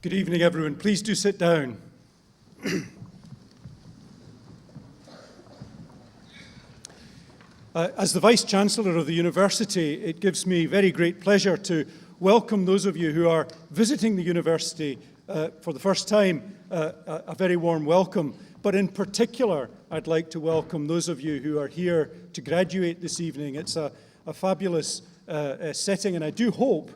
Good evening, everyone. Please do sit down. As the Vice-Chancellor of the University, it gives me very great pleasure to welcome those of you who are visiting the University for the first time, a very warm welcome. But in particular, I'd like to welcome those of you who are here to graduate this evening. It's a fabulous setting, and I do hope,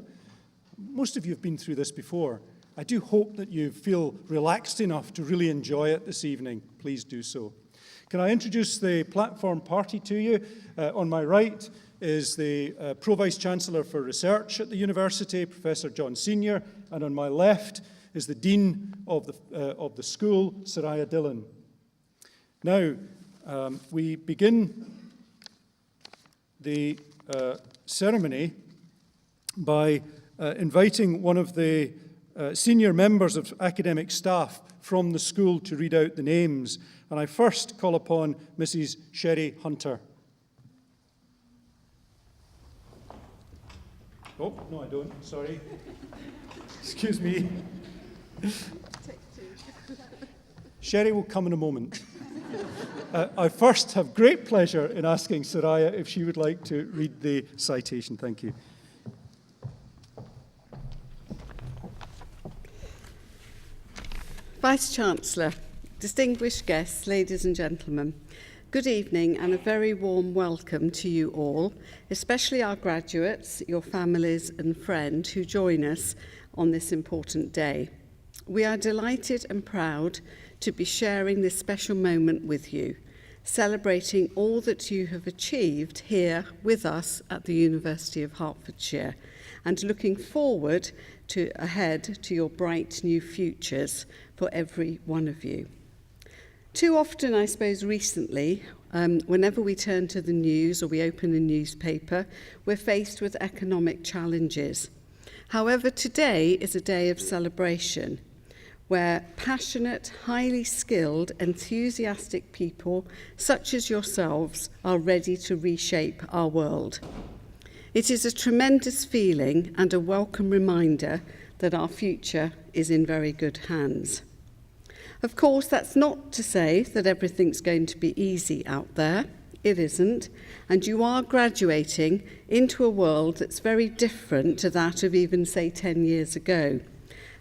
most of you have been through this before, I do hope that you feel relaxed enough to really enjoy it this evening. Please do so. Can I introduce the platform party to you? On my right is the Pro-Vice-Chancellor for Research at the University, Professor John Senior, and on my left is the Dean of the school, Soraya Dillon. Now, we begin the ceremony by inviting one of the senior members of academic staff from the school to read out the names. And I first call upon Mrs. Sherry Hunter. Oh, no, I don't. Sorry. Excuse me. Sherry will come in a moment. I first have great pleasure in asking Soraya if she would like to read the citation. Thank you. Vice-Chancellor, distinguished guests, ladies and gentlemen, good evening and a very warm welcome to you all, especially our graduates, your families and friends who join us on this important day. We are delighted and proud to be sharing this special moment with you, celebrating all that you have achieved here with us at the University of Hertfordshire, and looking forward ahead to your bright new futures for every one of you. Too often, I suppose recently, whenever we turn to the news or we open a newspaper, we're faced with economic challenges. However, today is a day of celebration where passionate, highly skilled, enthusiastic people such as yourselves are ready to reshape our world. It is a tremendous feeling and a welcome reminder that our future is in very good hands. Of course, that's not to say that everything's going to be easy out there. It isn't. And you are graduating into a world that's very different to that of even, say, 10 years ago.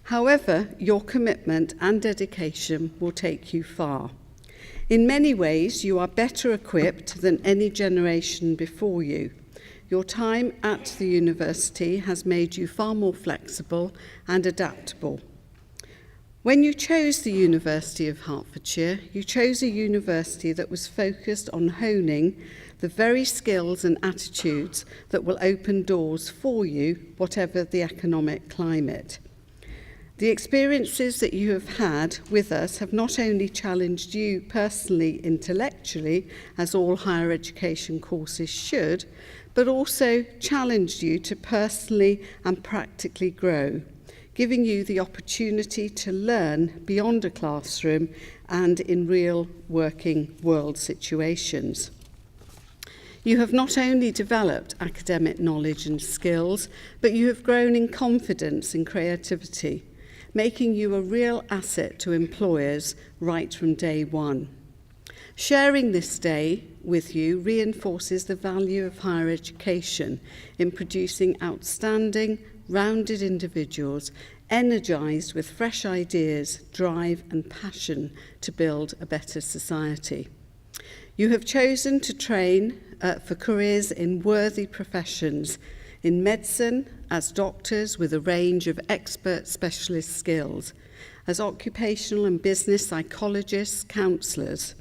However, your commitment and dedication will take you far. In many ways, you are better equipped than any generation before you. Your time at the university has made you far more flexible and adaptable. When you chose the University of Hertfordshire, you chose a university that was focused on honing the very skills and attitudes that will open doors for you, whatever the economic climate. The experiences that you have had with us have not only challenged you personally, intellectually, as all higher education courses should, but also challenged you to personally and practically grow, giving you the opportunity to learn beyond a classroom and in real working world situations. You have not only developed academic knowledge and skills, but you have grown in confidence and creativity, making you a real asset to employers right from day one. Sharing this day with you reinforces the value of higher education in producing outstanding, rounded individuals, energised with fresh ideas, drive and passion to build a better society. You have chosen to train for careers in worthy professions, in medicine, as doctors with a range of expert specialist skills, as occupational and business psychologists, counsellors,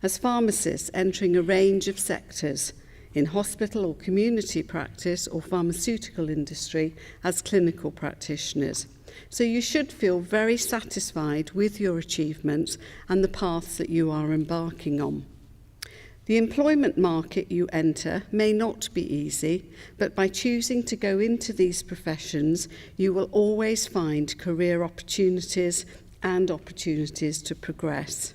as pharmacists entering a range of sectors, in hospital or community practice or pharmaceutical industry as clinical practitioners. So you should feel very satisfied with your achievements and the paths that you are embarking on. The employment market you enter may not be easy, but by choosing to go into these professions, you will always find career opportunities and opportunities to progress.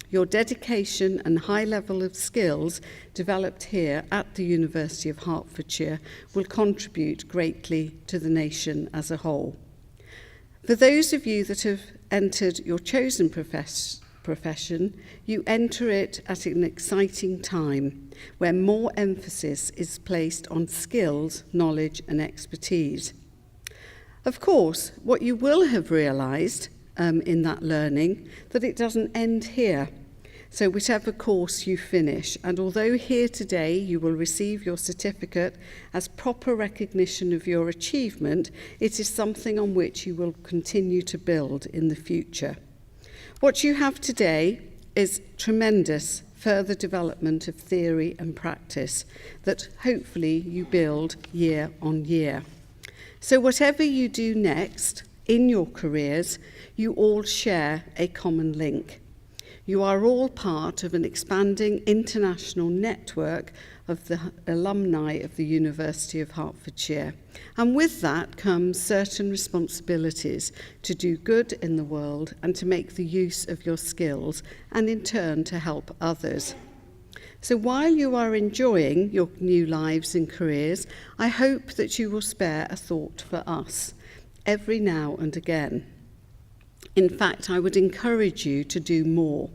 Your dedication and high level of skills developed here at the University of Hertfordshire will contribute greatly to the nation as a whole. For those of you that have entered your chosen profession, you enter it at an exciting time where more emphasis is placed on skills, knowledge and expertise. Of course, what you will have realised in that learning, that it doesn't end here. So whichever course you finish, and although here today you will receive your certificate as proper recognition of your achievement, it is something on which you will continue to build in the future. What you have today is tremendous further development of theory and practice that hopefully you build year on year. So whatever you do next in your careers, you all share a common link. You are all part of an expanding international network of the alumni of the University of Hertfordshire. And with that comes certain responsibilities to do good in the world and to make the use of your skills and in turn to help others. So while you are enjoying your new lives and careers, I hope that you will spare a thought for us every now and again. In fact, I would encourage you to do more.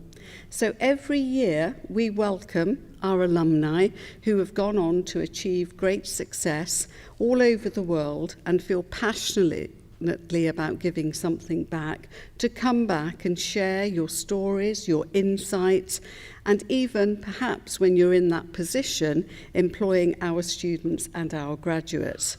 So every year we welcome our alumni who have gone on to achieve great success all over the world and feel passionately about giving something back, to come back and share your stories, your insights, and even perhaps when you're in that position, employing our students and our graduates.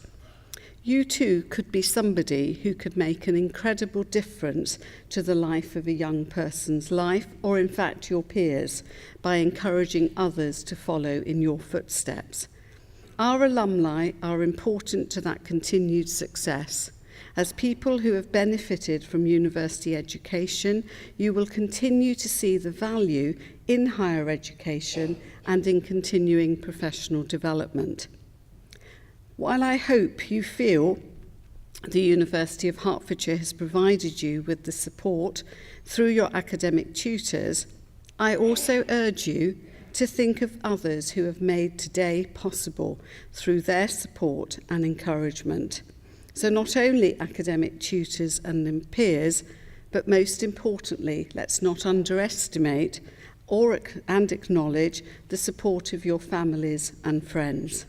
You too could be somebody who could make an incredible difference to the life of a young person's life, or in fact your peers, by encouraging others to follow in your footsteps. Our alumni are important to that continued success. As people who have benefited from university education, you will continue to see the value in higher education and in continuing professional development. While I hope you feel the University of Hertfordshire has provided you with the support through your academic tutors, I also urge you to think of others who have made today possible through their support and encouragement. So not only academic tutors and peers, but most importantly, let's not underestimate and acknowledge the support of your families and friends.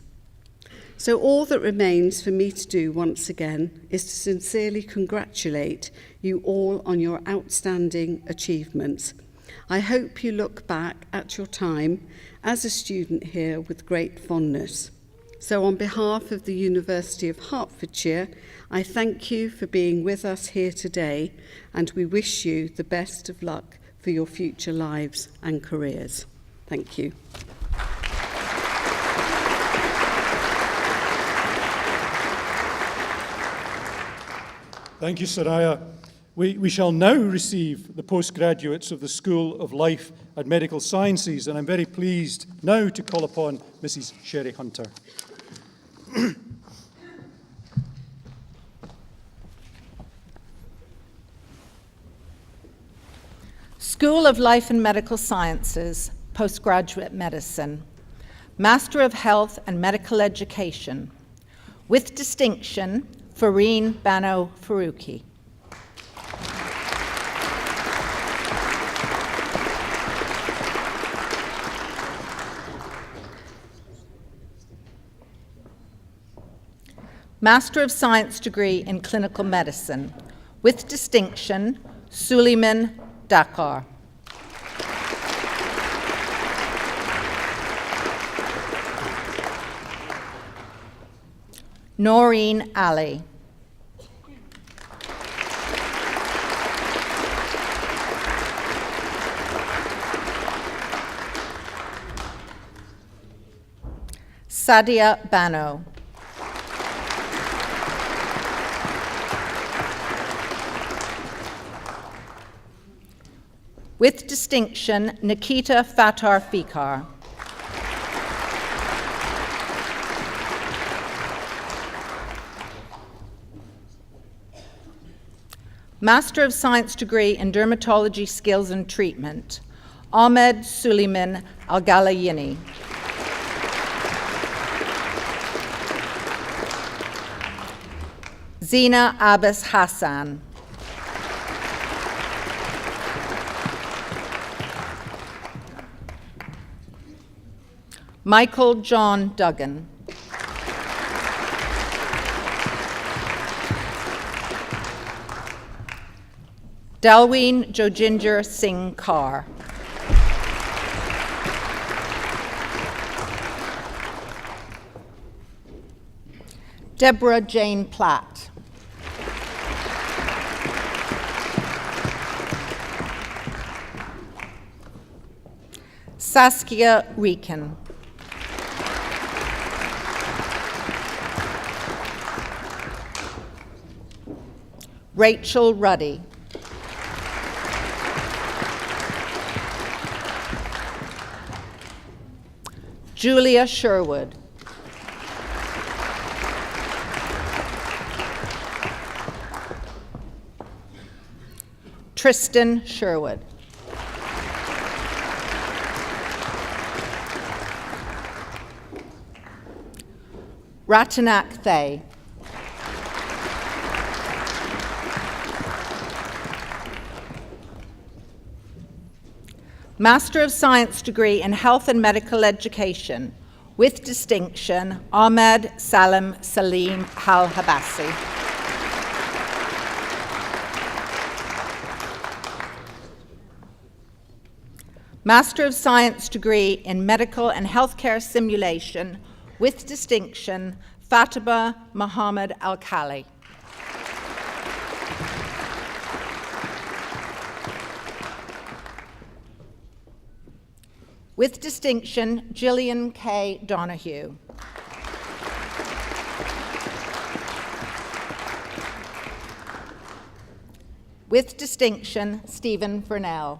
So all that remains for me to do once again is to sincerely congratulate you all on your outstanding achievements. I hope you look back at your time as a student here with great fondness. So on behalf of the University of Hertfordshire, I thank you for being with us here today, and we wish you the best of luck for your future lives and careers. Thank you. Thank you, Soraya. We shall now receive the postgraduates of the School of Life and Medical Sciences, and I'm very pleased now to call upon Mrs. Sherry Hunter. School of Life and Medical Sciences, Postgraduate Medicine, Master of Health and Medical Education, with distinction, Fareen Bano Faruqi. Master of Science degree in Clinical Medicine, with distinction, Suleiman Dakar. Noreen Ali. Sadia Bano. With distinction, Nikita Fatar Fikar. Master of Science degree in Dermatology Skills and Treatment, Ahmed Suleiman Al-Galayini. Zina Abbas Hassan. Michael John Duggan. Dalween Joginger Singh Carr. Deborah Jane Platt. Saskia Rieken. Rachel Ruddy. Julia Sherwood. Tristan Sherwood. Ratanak Thay. Master of Science degree in Health and Medical Education, with distinction, Ahmed Salim Salim Al Habasi. Master of Science degree in Medical and Healthcare Simulation, with distinction, Fatima Muhammad Al-Khali. With distinction, Gillian K. Donahue. With distinction, Stephen Vernell.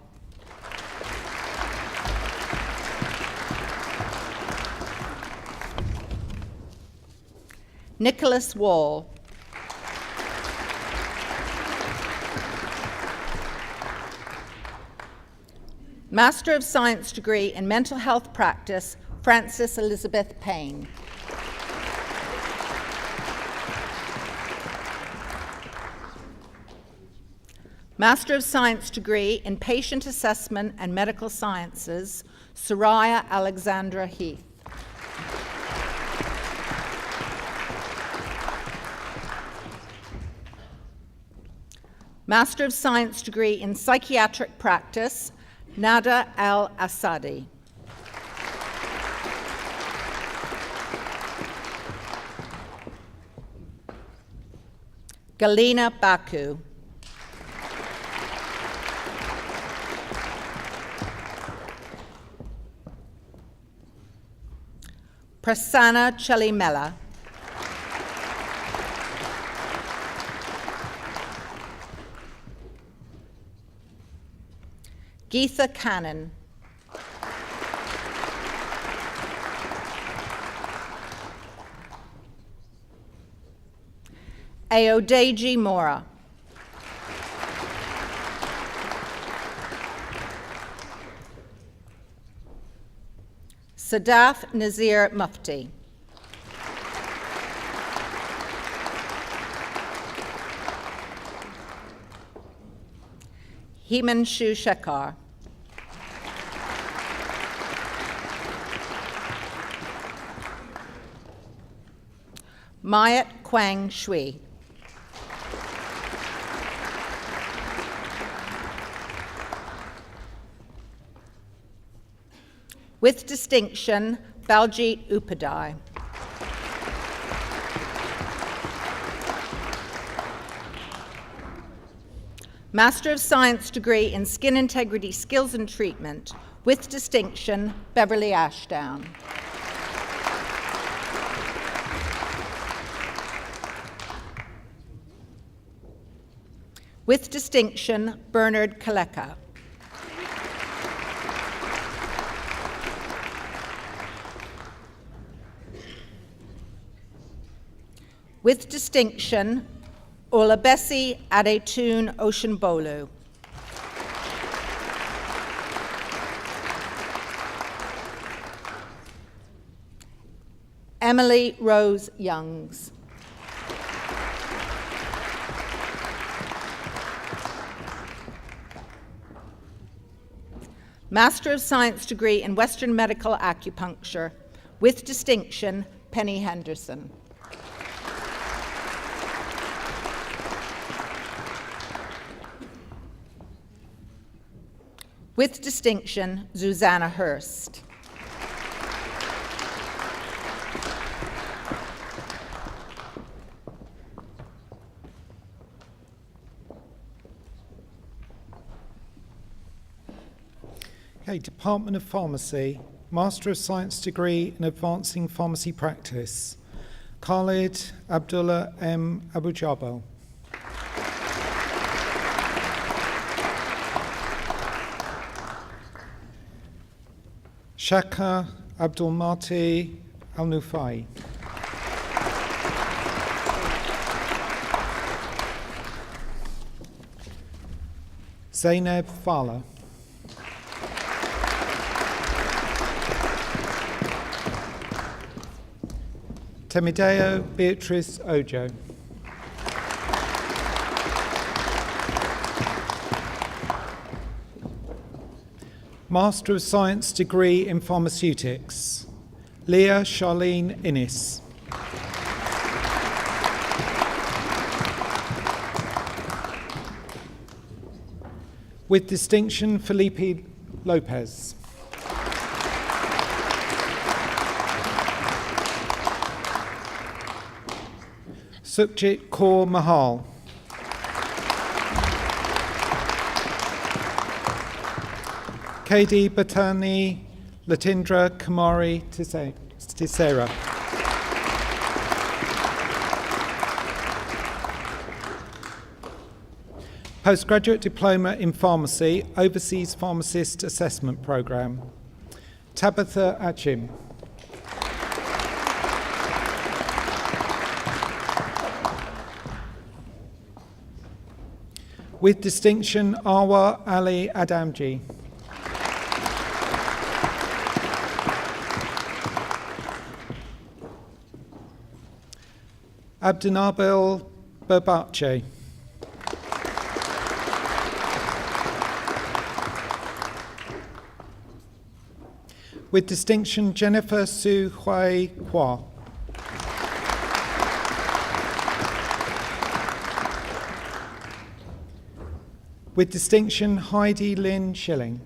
Nicholas Wall. Master of Science degree in Mental Health Practice, Frances Elizabeth Payne. Master of Science degree in Patient Assessment and Medical Sciences, Soraya Alexandra Heath. Master of Science degree in Psychiatric Practice, Nada Al-Asadi. Galina Baku. Prasanna Chalimela. Geetha Cannon. Ayodeji Mora. Sadaf Nazir Mufti. Himanshu Shekhar. Mayat Kwang Shui. With distinction, Baljit Upadhyay. Master of Science degree in Skin Integrity Skills and Treatment, with distinction, Beverly Ashdown. With distinction, Bernard Kaleka. With distinction, Olabesi Adetun Oceanbolu. Emily Rose Youngs. Master of Science degree in Western Medical Acupuncture, With distinction, Penny Henderson. With distinction, Susanna Hurst. Okay, Department of Pharmacy, Master of Science degree in Advancing Pharmacy Practice, Khalid Abdullah M. Abu Jabal. Shaka Abdul Mati Al Nufai. Zainab Fala. Temideo Beatrice Ojo. Master of Science degree in Pharmaceutics, Leah Charlene Innis. With distinction, Felipe Lopez. Sukhjit Kaur Mahal. KD Batani Latindra Kumari Tisera. Postgraduate Diploma in Pharmacy, Overseas Pharmacist Assessment Programme, Tabitha Achim. With distinction, Awa Ali Adamji. Abdinabil Berbache. With distinction, Jennifer Su Hui Hua. With distinction, Heidi Lynn Schilling.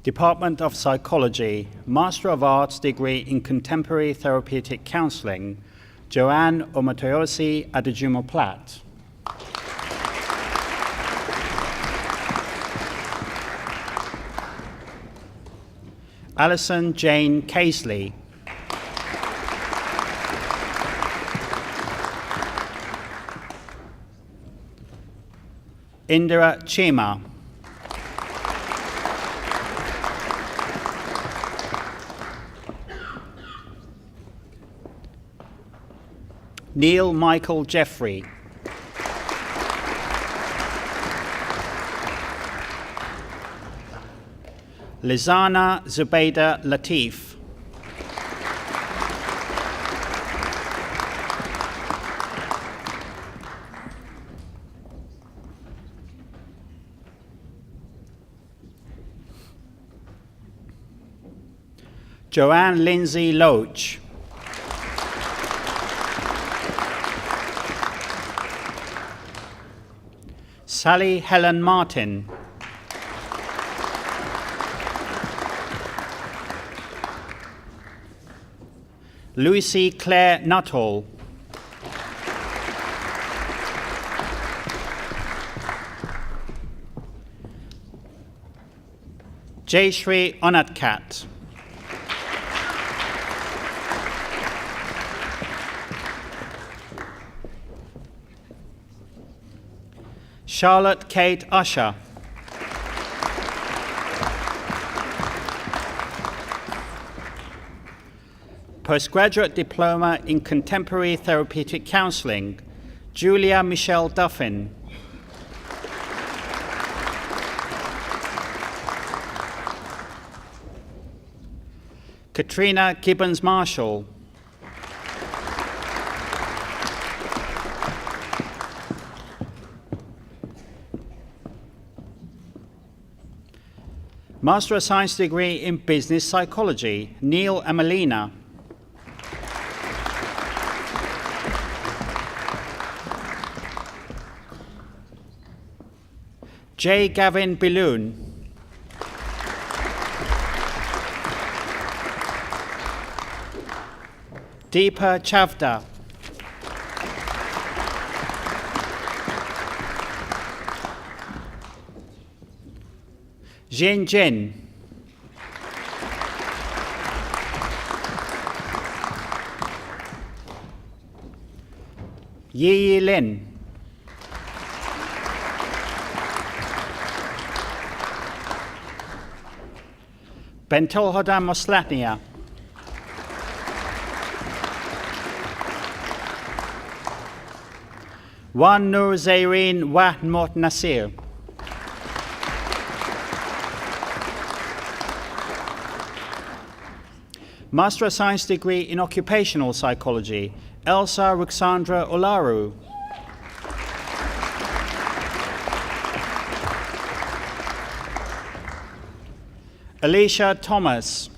Department of Psychology, Master of Arts degree in Contemporary Therapeutic Counselling, Joanne Omotoyosi Adejumo Platt. Alison Jane Casely. Indira Chima. Neil Michael Jeffrey. Lizana Zubaida Latif. Joanne Lindsay Loach. Sally Helen Martin. Lucy Claire Nuttall. Jayshri Onatkat. Charlotte Kate Usher. Postgraduate Diploma in Contemporary Therapeutic Counselling, Julia Michelle Duffin. Katrina Gibbons Marshall. Master of Science degree in Business Psychology, Neil Emelina. J. Gavin Biloon. Deepa Chavda. Jin Jin. Yi Yi Lin. Bentolhodan Moslatnia. Wan Nur Zaireen Wahmot Nasir. Master of Science degree in Occupational Psychology, Elsa Ruxandra Olaru. Alicia Thomas.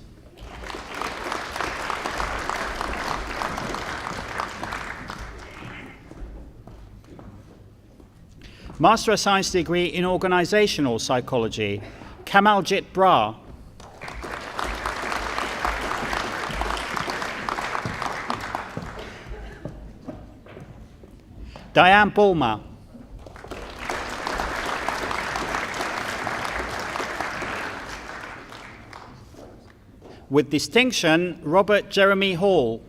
Master of Science degree in Organizational Psychology, Kamaljit Bra. Diane Bulmer. With distinction, Robert Jeremy Hall.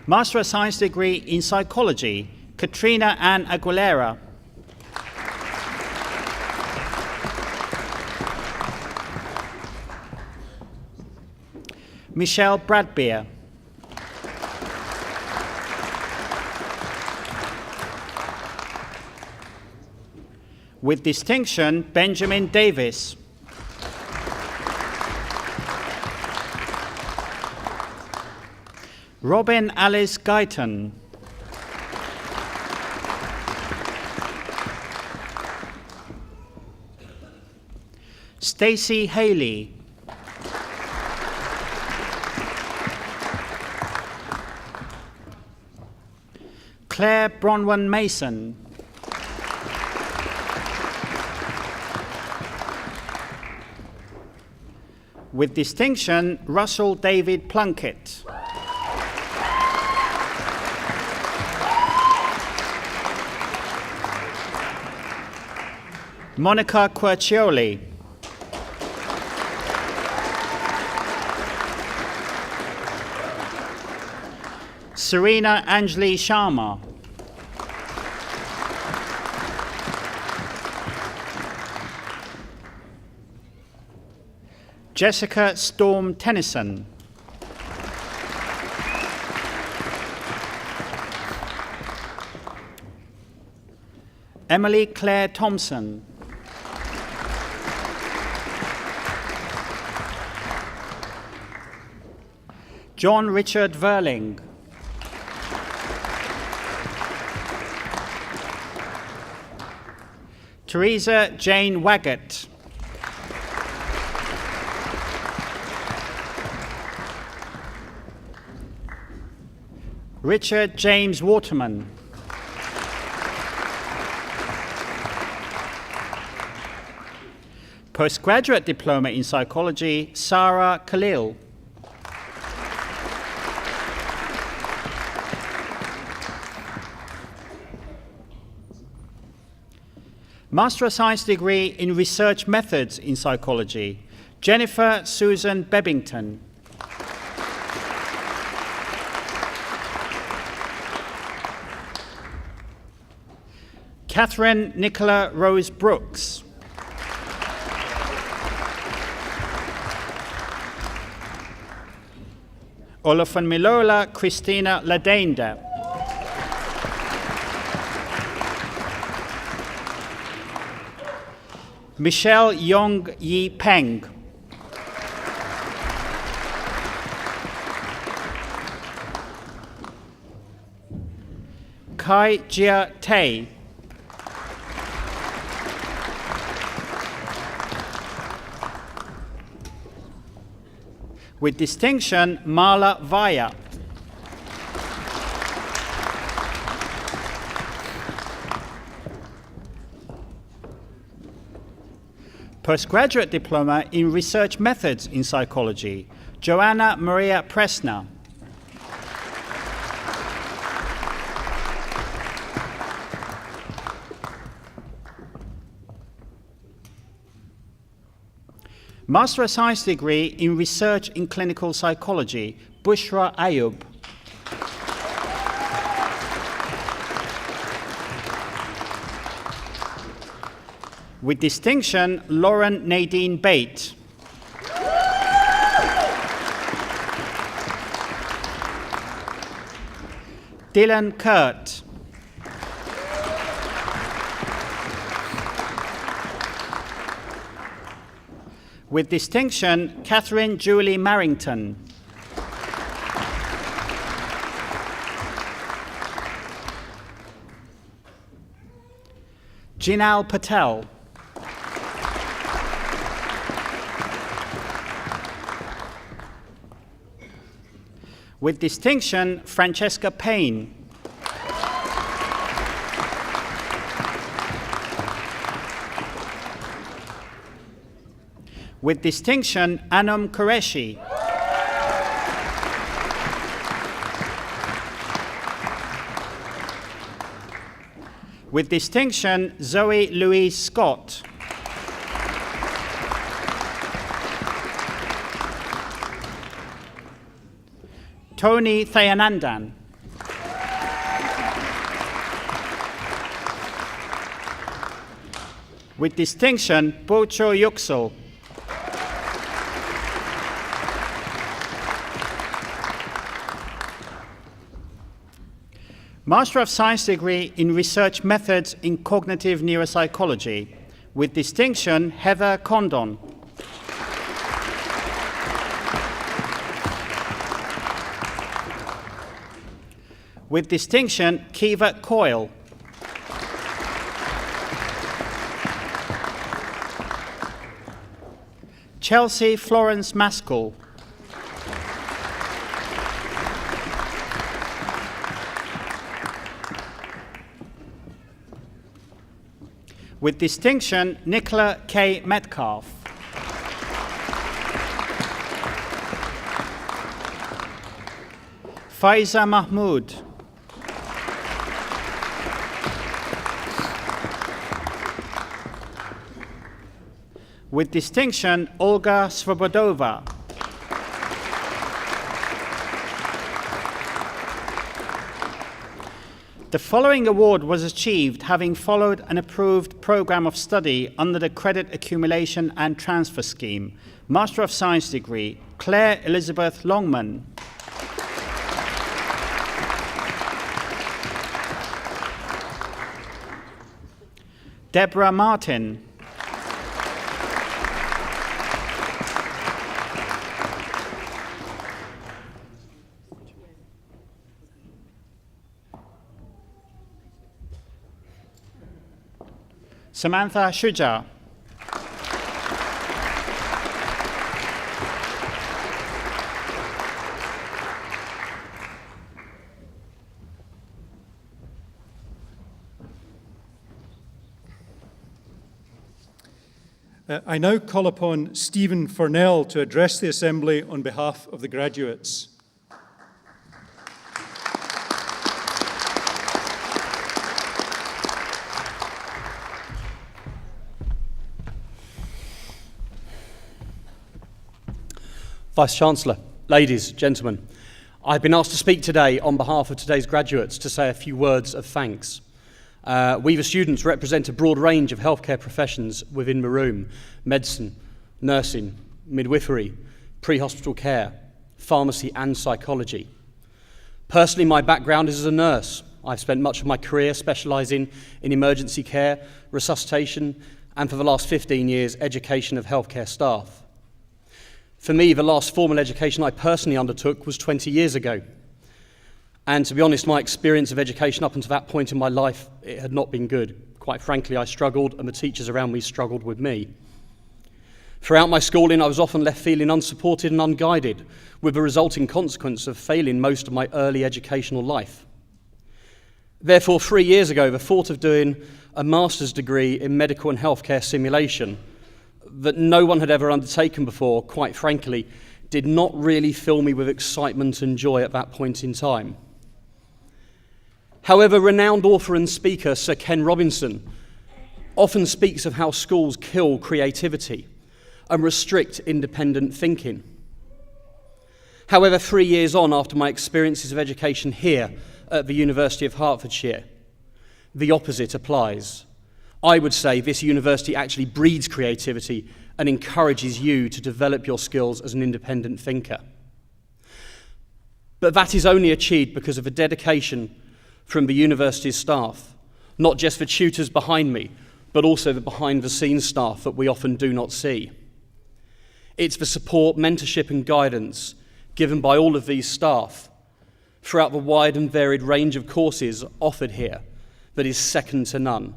Master of Science degree in Psychology, Katrina Ann Aguilera. Michelle Bradbeer. With distinction, Benjamin Davis. Robin Alice Guyton. Stacey Haley. Claire Bronwyn Mason. With distinction, Russell David Plunkett. Monica Quercioli. Serena Anjali Sharma. Jessica Storm Tennyson. Emily Claire Thompson. John Richard Verling. Teresa Jane Waggett. Richard James Waterman. Postgraduate Diploma in Psychology, Sarah Khalil. Master of Science degree in Research Methods in Psychology, Jennifer Susan Bebbington. Catherine Nicola Rose Brooks. Olofunmilola Christina Ladenda. Michelle Yong Yi Peng. Kai Jia Tay. With distinction, Mala Vaya. Postgraduate Diploma in Research Methods in Psychology, Joanna Maria Presna. Master of Science degree in Research in Clinical Psychology, Bushra Ayub. With distinction, Lauren Nadine Bate. Dylan Kurt. With distinction, Catherine Julie Marrington. Jinal Patel. With distinction, Francesca Payne. With distinction, Anam Qureshi. With distinction, Zoe Louise Scott. Tony Thayanandan. With distinction, Bocho Yuxo. Master of Science degree in Research Methods in Cognitive Neuropsychology. With distinction, Heather Condon. With distinction, Kiva Coyle. Chelsea Florence Maskell. With distinction, Nicola K. Metcalf. Faiza Mahmood. With distinction, Olga Svobodova. The following award was achieved having followed an approved program of study under the Credit Accumulation and Transfer Scheme. Master of Science degree, Claire Elizabeth Longman. Deborah Martin. Samantha Shuja. I now call upon Stephen Furnell to address the Assembly on behalf of the graduates. Vice-Chancellor, ladies, gentlemen, I've been asked to speak today on behalf of today's graduates to say a few words of thanks. We, the students, represent a broad range of healthcare professions within the room: medicine, nursing, midwifery, pre-hospital care, pharmacy and psychology. Personally, my background is as a nurse. I've spent much of my career specialising in emergency care, resuscitation, and for the last 15 years, education of healthcare staff. For me, the last formal education I personally undertook was 20 years ago. And to be honest, my experience of education up until that point in my life, it had not been good. Quite frankly, I struggled and the teachers around me struggled with me. Throughout my schooling, I was often left feeling unsupported and unguided, with the resulting consequence of failing most of my early educational life. Therefore, 3 years ago, the thought of doing a master's degree in medical and healthcare simulation that no one had ever undertaken before, quite frankly, did not really fill me with excitement and joy at that point in time. However, renowned author and speaker Sir Ken Robinson often speaks of how schools kill creativity and restrict independent thinking. However, 3 years on after my experiences of education here at the University of Hertfordshire, the opposite applies. I would say this university actually breeds creativity and encourages you to develop your skills as an independent thinker. But that is only achieved because of the dedication from the university's staff, not just the tutors behind me, but also the behind-the-scenes staff that we often do not see. It's the support, mentorship and guidance given by all of these staff throughout the wide and varied range of courses offered here that is second to none.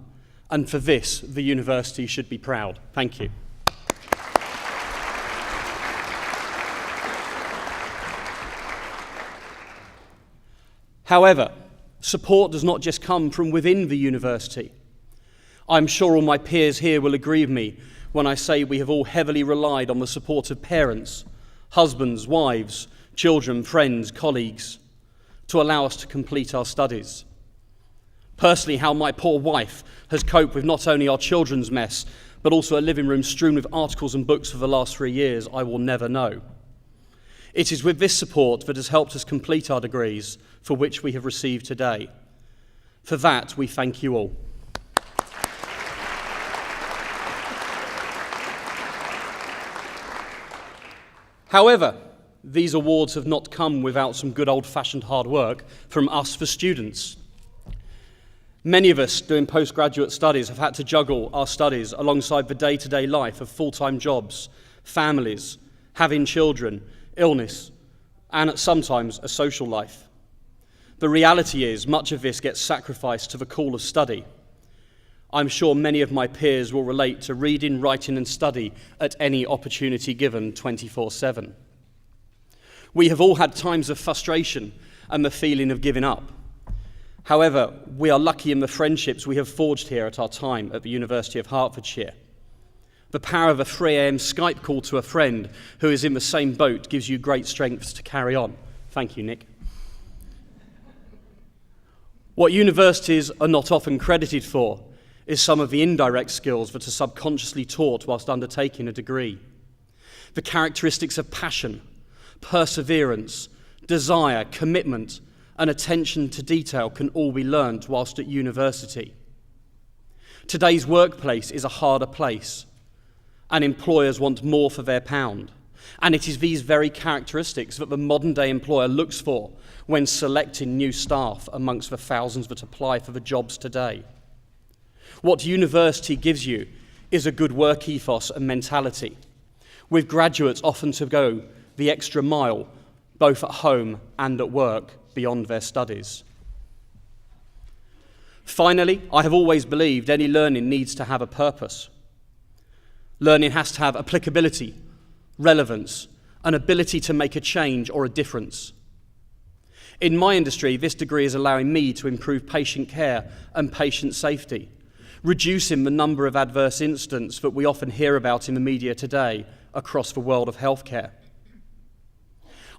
And for this, the university should be proud. Thank you. However, support does not just come from within the university. I'm sure all my peers here will agree with me when I say we have all heavily relied on the support of parents, husbands, wives, children, friends, colleagues, to allow us to complete our studies. Personally, how my poor wife has coped with not only our children's mess, but also a living room strewn with articles and books for the last 3 years, I will never know. It is with this support that has helped us complete our degrees, for which we have received today. For that, we thank you all. However, these awards have not come without some good old-fashioned hard work from us, the students. Many of us doing postgraduate studies have had to juggle our studies alongside the day-to-day life of full-time jobs, families, having children, illness, and sometimes a social life. The reality is much of this gets sacrificed to the call of study. I'm sure many of my peers will relate to reading, writing and study at any opportunity given 24/7. We have all had times of frustration and the feeling of giving up. However, we are lucky in the friendships we have forged here at our time at the University of Hertfordshire. The power of a 3 a.m. Skype call to a friend who is in the same boat gives you great strength to carry on. Thank you, Nick. What universities are not often credited for is some of the indirect skills that are subconsciously taught whilst undertaking a degree. The characteristics of passion, perseverance, desire, commitment, and attention to detail can all be learned whilst at university. Today's workplace is a harder place, and employers want more for their pound. And it is these very characteristics that the modern-day employer looks for when selecting new staff amongst the thousands that apply for the jobs today. What university gives you is a good work ethos and mentality, with graduates often to go the extra mile, both at home and at work, beyond their studies. Finally, I have always believed any learning needs to have a purpose. Learning has to have applicability, relevance, an ability to make a change or a difference. In my industry, this degree is allowing me to improve patient care and patient safety, reducing the number of adverse incidents that we often hear about in the media today across the world of healthcare.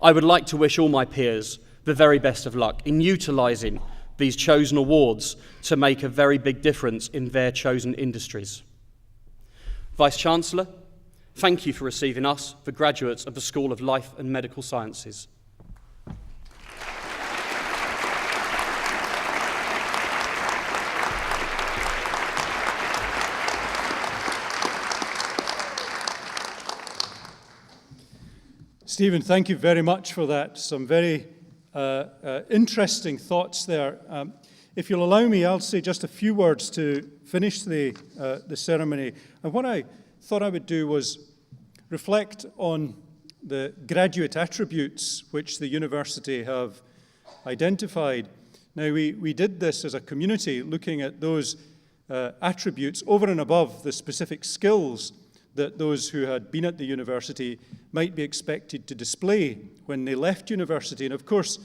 I would like to wish all my peers the very best of luck in utilising these chosen awards to make a very big difference in their chosen industries. Vice-Chancellor, thank you for receiving us, the graduates of the School of Life and Medical Sciences. Stephen, thank you very much for that. Some very interesting thoughts there. If you'll allow me, I'll say just a few words to finish the ceremony. And what I thought I would do was reflect on the graduate attributes which the university have identified. Now, we did this as a community, looking at those attributes over and above the specific skills that those who had been at the university might be expected to display when they left university. And of course,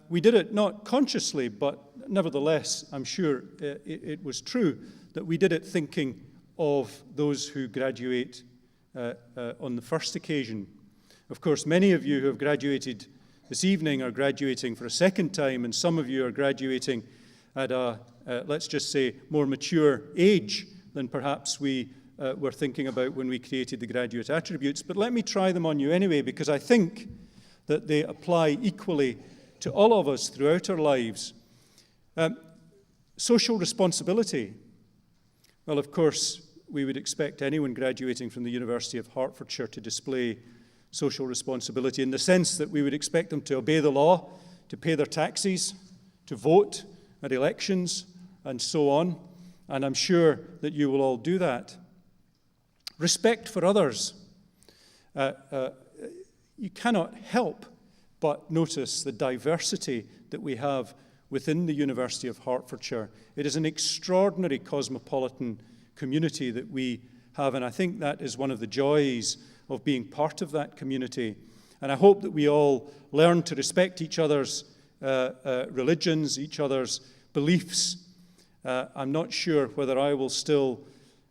we did it not consciously, but nevertheless, I'm sure it was true that we did it thinking of those who graduate on the first occasion. Of course, many of you who have graduated this evening are graduating for a second time, and some of you are graduating at a, let's just say, more mature age than perhaps we were thinking about when we created the graduate attributes. But let me try them on you anyway, because I think that they apply equally to all of us throughout our lives. Social responsibility. Well, of course, we would expect anyone graduating from the University of Hertfordshire to display social responsibility in the sense that we would expect them to obey the law, to pay their taxes, to vote at elections, and so on. And I'm sure that you will all do that. Respect for others. You cannot help but notice the diversity that we have within the University of Hertfordshire. It is an extraordinary cosmopolitan community that we have, and I think that is one of the joys of being part of that community. And I hope that we all learn to respect each other's religions, each other's beliefs. I'm not sure whether I will still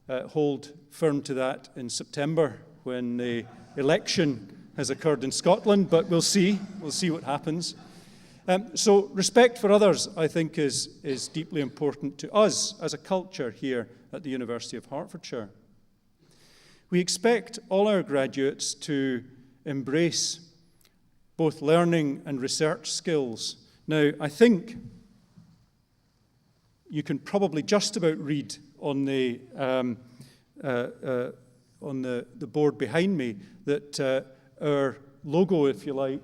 hold firm to that in September when the election has occurred in Scotland, but we'll see. We'll see what happens. So respect for others, I think, is deeply important to us as a culture here at the University of Hertfordshire. We expect all our graduates to embrace both learning and research skills. Now, I think you can probably just about read on the board behind me that our logo, if you like,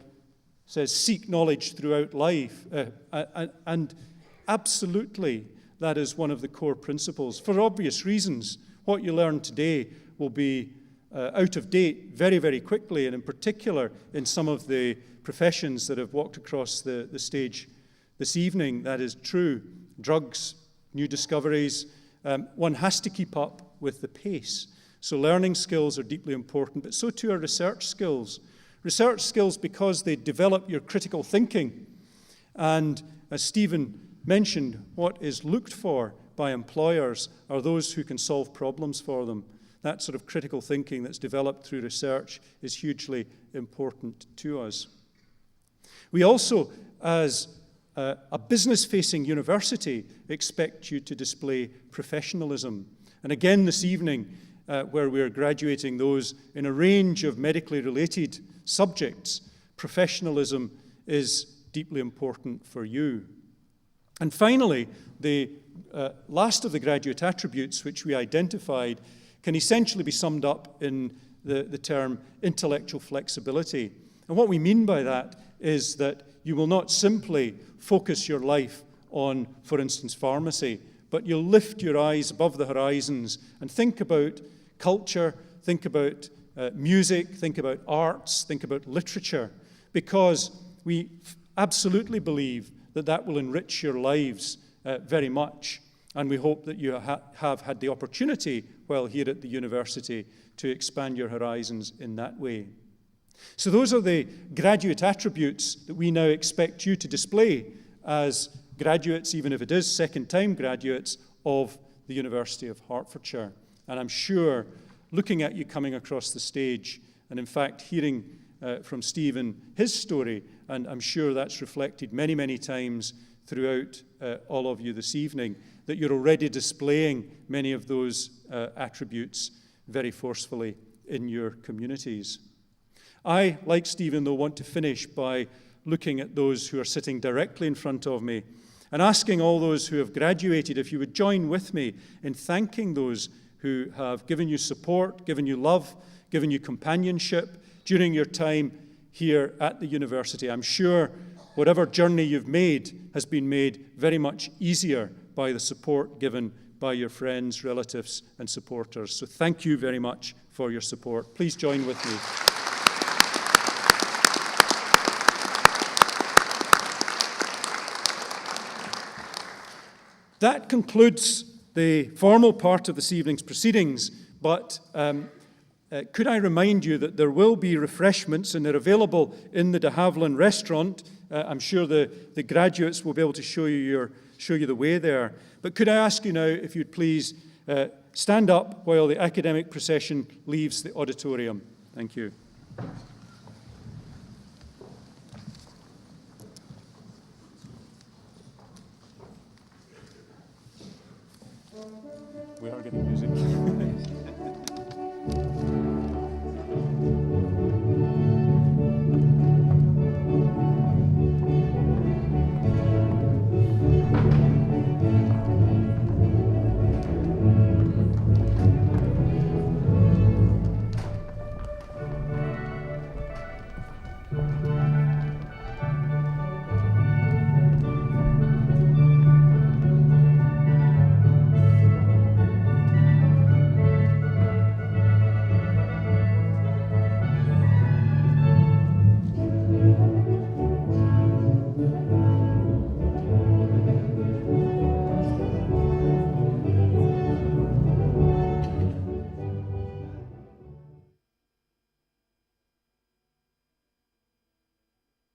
says seek knowledge throughout life. And absolutely, that is one of the core principles. For obvious reasons, what you learn today will be out of date very, very quickly, and in particular in some of the professions that have walked across the stage this evening. That is true. Drugs, new discoveries. One has to keep up with the pace. So learning skills are deeply important, but so too are research skills. Research skills because they develop your critical thinking. And as Stephen mentioned, what is looked for by employers are those who can solve problems for them. That sort of critical thinking that's developed through research is hugely important to us. We also, as a business-facing university, expect you to display professionalism. And again this evening, where we are graduating those in a range of medically related subjects, professionalism is deeply important for you. And finally, the last of the graduate attributes which we identified can essentially be summed up in the term intellectual flexibility. And what we mean by that is that you will not simply focus your life on, for instance, pharmacy, but you'll lift your eyes above the horizons and think about culture, think about music, think about arts, think about literature, because we absolutely believe that that will enrich your lives very much. And we hope that you have had the opportunity while here at the university to expand your horizons in that way. So those are the graduate attributes that we now expect you to display as graduates, even if it is second-time graduates of the University of Hertfordshire. And I'm sure, looking at you coming across the stage, and in fact hearing from Stephen his story, and I'm sure that's reflected many, many times throughout all of you this evening, that you're already displaying many of those attributes very forcefully in your communities. I, like Stephen, though, want to finish by looking at those who are sitting directly in front of me and asking all those who have graduated if you would join with me in thanking those who have given you support, given you love, given you companionship during your time here at the university. I'm sure whatever journey you've made has been made very much easier by the support given by your friends, relatives, and supporters. So thank you very much for your support. Please join with me. That concludes the formal part of this evening's proceedings, but could I remind you that there will be refreshments and they're available in the de Havilland restaurant. I'm sure the graduates will be able to show you the way there. But could I ask you now if you'd please stand up while the academic procession leaves the auditorium. Thank you. We are getting music.